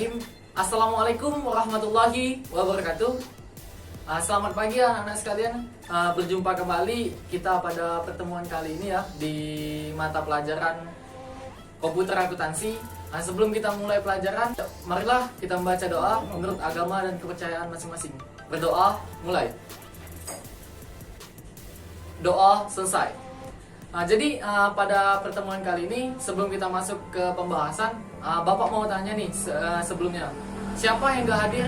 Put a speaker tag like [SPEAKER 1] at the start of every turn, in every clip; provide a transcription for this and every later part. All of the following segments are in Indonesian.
[SPEAKER 1] Bismillahirrahmanirrahim. Assalamualaikum warahmatullahi wabarakatuh. Selamat pagi anak-anak sekalian. Berjumpa kembali kita pada pertemuan kali ini ya di mata pelajaran komputer akuntansi. Sebelum kita mulai pelajaran, marilah kita membaca doa menurut agama dan kepercayaan masing-masing. Berdoa, mulai. Doa selesai. Jadi pada pertemuan kali ini, sebelum kita masuk ke pembahasan, Bapak mau tanya nih sebelumnya, siapa yang gak hadir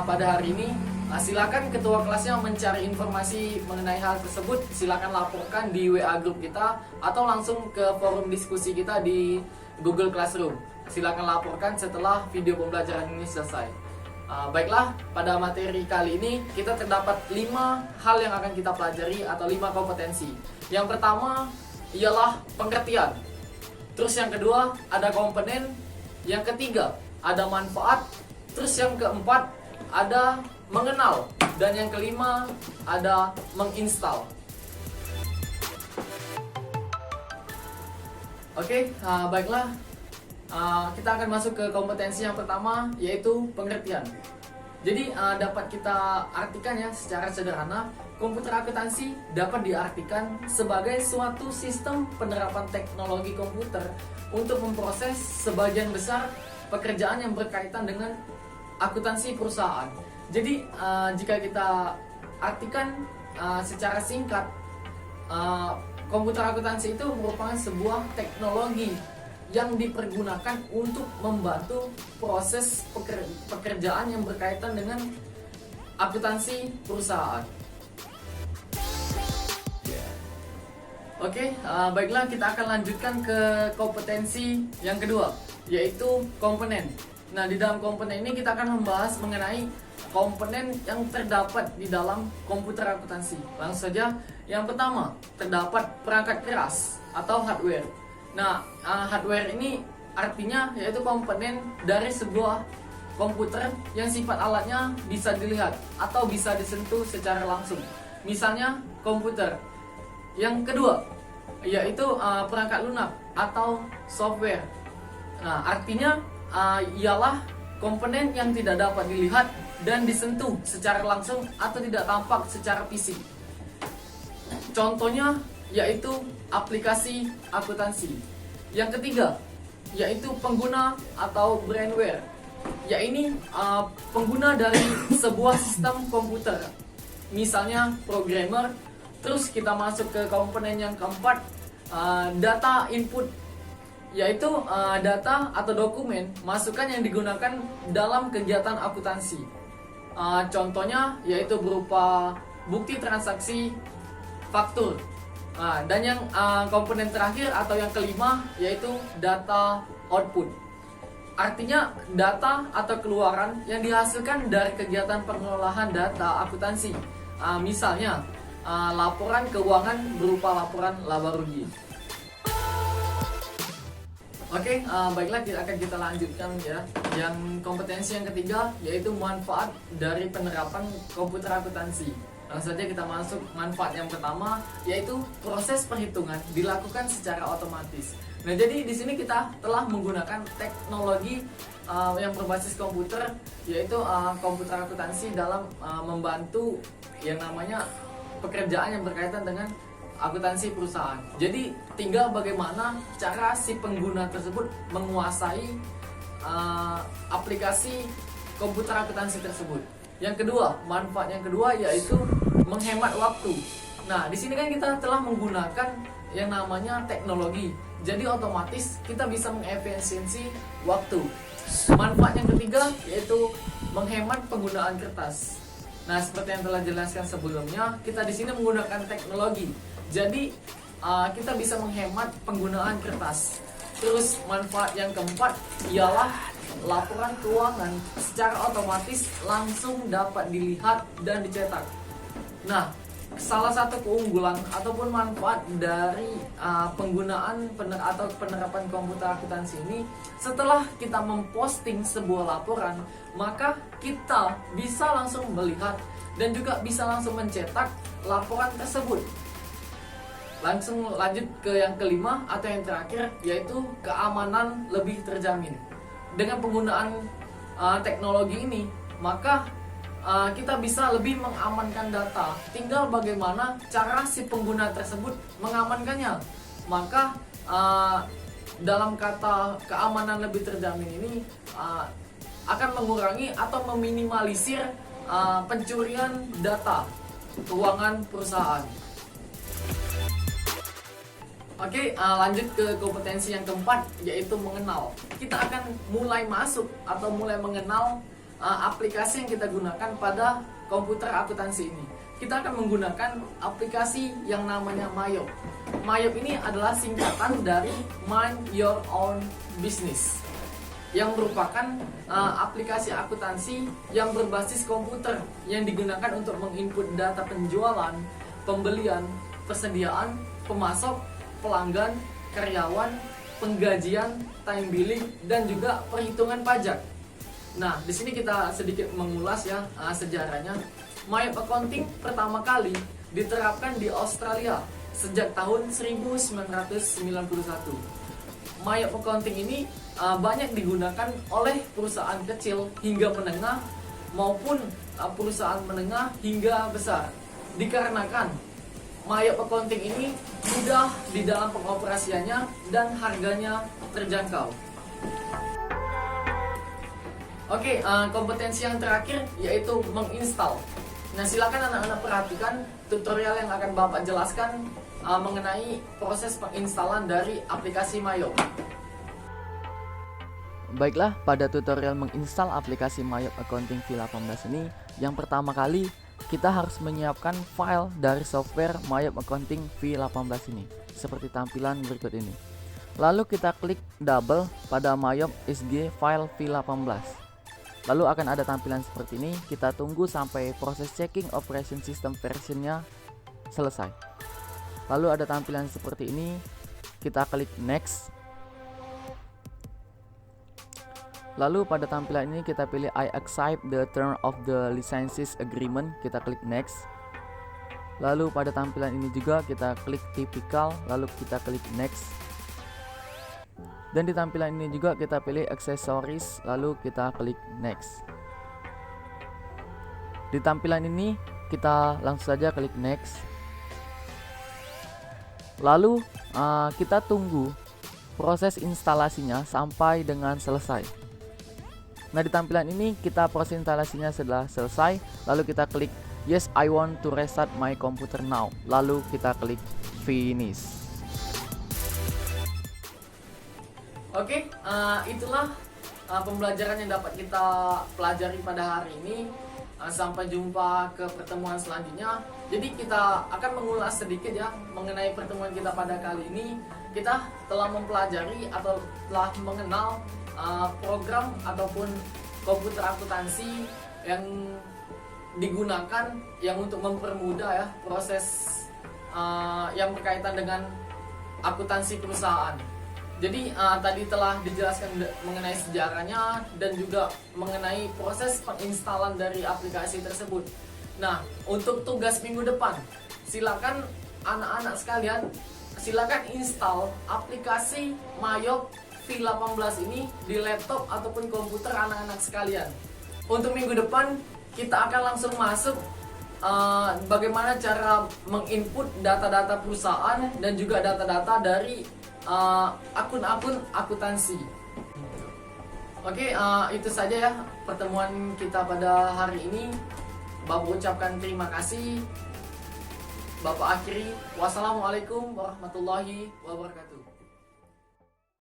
[SPEAKER 1] pada hari ini? Silakan ketua kelasnya mencari informasi mengenai hal tersebut. Silakan laporkan di WA grup kita atau langsung ke forum diskusi kita di Google Classroom. Silakan laporkan setelah video pembelajaran ini selesai. Baiklah, pada materi kali ini kita terdapat 5 hal yang akan kita pelajari atau 5 kompetensi. Yang pertama ialah pengertian. Terus yang kedua ada komponen. Yang ketiga ada manfaat. Terus yang keempat ada mengenal. Dan yang kelima ada menginstal. Oke, baiklah. Kita akan masuk ke kompetensi yang pertama, yaitu pengertian. Jadi dapat kita artikan ya secara sederhana, komputer akuntansi dapat diartikan sebagai suatu sistem penerapan teknologi komputer untuk memproses sebagian besar pekerjaan yang berkaitan dengan akuntansi perusahaan. Jadi jika kita artikan secara singkat, komputer akuntansi itu merupakan sebuah teknologi yang dipergunakan untuk membantu proses pekerjaan yang berkaitan dengan akuntansi perusahaan. Oke, baiklah, kita akan lanjutkan ke kompetensi yang kedua, yaitu komponen. Nah, di dalam komponen ini kita akan membahas mengenai komponen yang terdapat di dalam komputer akuntansi. Langsung saja, yang pertama terdapat perangkat keras atau hardware. Nah, hardware ini artinya yaitu komponen dari sebuah komputer yang sifat alatnya bisa dilihat atau bisa disentuh secara langsung. Misalnya komputer. Yang kedua yaitu perangkat lunak atau software. Nah, artinya ialah komponen yang tidak dapat dilihat dan disentuh secara langsung atau tidak tampak secara fisik. Contohnya yaitu aplikasi akuntansi. Yang ketiga yaitu pengguna atau brandware. Ya, ini pengguna dari sebuah sistem komputer. Misalnya programmer. Terus kita masuk ke komponen yang keempat, data input, yaitu data atau dokumen masukan yang digunakan dalam kegiatan akuntansi. Contohnya yaitu berupa bukti transaksi, faktur. Dan yang komponen terakhir atau yang kelima yaitu data output. Artinya data atau keluaran yang dihasilkan dari kegiatan pengelolaan data akuntansi. Misalnya laporan keuangan berupa laporan laba rugi. Oke, baiklah, akan kita lanjutkan ya. Yang kompetensi yang ketiga yaitu manfaat dari penerapan komputer akuntansi. Langsung saja kita masuk manfaat yang pertama, yaitu proses perhitungan dilakukan secara otomatis. Nah, jadi di sini kita telah menggunakan teknologi yang berbasis komputer, yaitu komputer akuntansi dalam membantu yang namanya pekerjaan yang berkaitan dengan akuntansi perusahaan. Jadi tinggal bagaimana cara si pengguna tersebut menguasai aplikasi komputer akuntansi tersebut. Yang kedua, manfaat yang kedua yaitu menghemat waktu. Nah, di sini kan kita telah menggunakan yang namanya teknologi. Jadi otomatis kita bisa mengefisiensi waktu. Manfaat yang ketiga yaitu menghemat penggunaan kertas. Nah, seperti yang telah jelaskan sebelumnya, kita di sini menggunakan teknologi. Jadi kita bisa menghemat penggunaan kertas. Terus manfaat yang keempat ialah laporan keuangan secara otomatis langsung dapat dilihat dan dicetak. Nah, salah satu keunggulan ataupun manfaat dari penggunaan atau penerapan komputer akuntansi ini, setelah kita memposting sebuah laporan, maka kita bisa langsung melihat dan juga bisa langsung mencetak laporan tersebut. Langsung lanjut ke yang kelima atau yang terakhir, yaitu keamanan lebih terjamin. Dengan penggunaan teknologi ini, maka kita bisa lebih mengamankan data. Tinggal bagaimana cara si pengguna tersebut mengamankannya. Maka dalam kata keamanan lebih terjamin ini akan mengurangi atau meminimalisir pencurian data keuangan perusahaan. Oke, lanjut ke kompetensi yang keempat, yaitu mengenal. Kita akan mulai masuk atau mulai mengenal aplikasi yang kita gunakan pada komputer akuntansi ini. Kita akan menggunakan aplikasi yang namanya Mayop. Mayop ini adalah singkatan dari Mind Your Own Business, yang merupakan aplikasi akuntansi yang berbasis komputer yang digunakan untuk menginput data penjualan, pembelian, persediaan, pemasok, pelanggan, karyawan, penggajian, time billing, dan juga perhitungan pajak. Nah, di sini kita sedikit mengulas ya sejarahnya. Mayop Accounting pertama kali diterapkan di Australia sejak tahun 1991. Mayop Accounting ini banyak digunakan oleh perusahaan kecil hingga menengah maupun perusahaan menengah hingga besar. Dikarenakan Mayop Accounting ini mudah di dalam pengoperasiannya dan harganya terjangkau. Oke, kompetensi yang terakhir yaitu menginstal. Nah, silakan anak-anak perhatikan tutorial yang akan Bapak jelaskan mengenai proses penginstalan dari aplikasi Mayop.
[SPEAKER 2] Baiklah, pada tutorial menginstal aplikasi Mayop Accounting V18 ini, yang pertama kali kita harus menyiapkan file dari software Mayop Accounting V18 ini, seperti tampilan berikut ini. Lalu kita klik double pada Mayop SG file V18. Lalu akan ada tampilan seperti ini. Kita tunggu sampai proses checking operation system versionnya selesai. Lalu ada tampilan seperti ini. Kita klik next. Lalu pada tampilan ini kita pilih I accept the term of the licenses agreement. Kita klik next. Lalu pada tampilan ini juga kita klik typical. Lalu kita klik next. Dan di tampilan ini juga kita pilih accessories, lalu kita klik next. Di tampilan ini kita langsung saja klik next. Lalu kita tunggu proses instalasinya sampai dengan selesai. Nah, di tampilan ini kita proses instalasinya sudah selesai, lalu kita klik yes, I want to restart my computer now. Lalu kita klik finish.
[SPEAKER 1] Oke, itulah pembelajaran yang dapat kita pelajari pada hari ini. Sampai jumpa ke pertemuan selanjutnya. Jadi kita akan mengulas sedikit ya mengenai pertemuan kita pada kali ini. Kita telah mempelajari atau telah mengenal program ataupun komputer akuntansi yang digunakan yang untuk mempermudah ya proses yang berkaitan dengan akuntansi perusahaan. Jadi tadi telah dijelaskan mengenai sejarahnya dan juga mengenai proses penginstalan dari aplikasi tersebut. Nah, untuk tugas minggu depan, silakan anak-anak sekalian, silakan install aplikasi Mayop V18 ini di laptop ataupun komputer anak-anak sekalian. Untuk minggu depan kita akan langsung masuk bagaimana cara menginput data-data perusahaan dan juga data-data dari akun-akun akuntansi. Oke, itu saja ya pertemuan kita pada hari ini. Bapak ucapkan terima kasih. Bapak akhiri. Wassalamualaikum warahmatullahi wabarakatuh.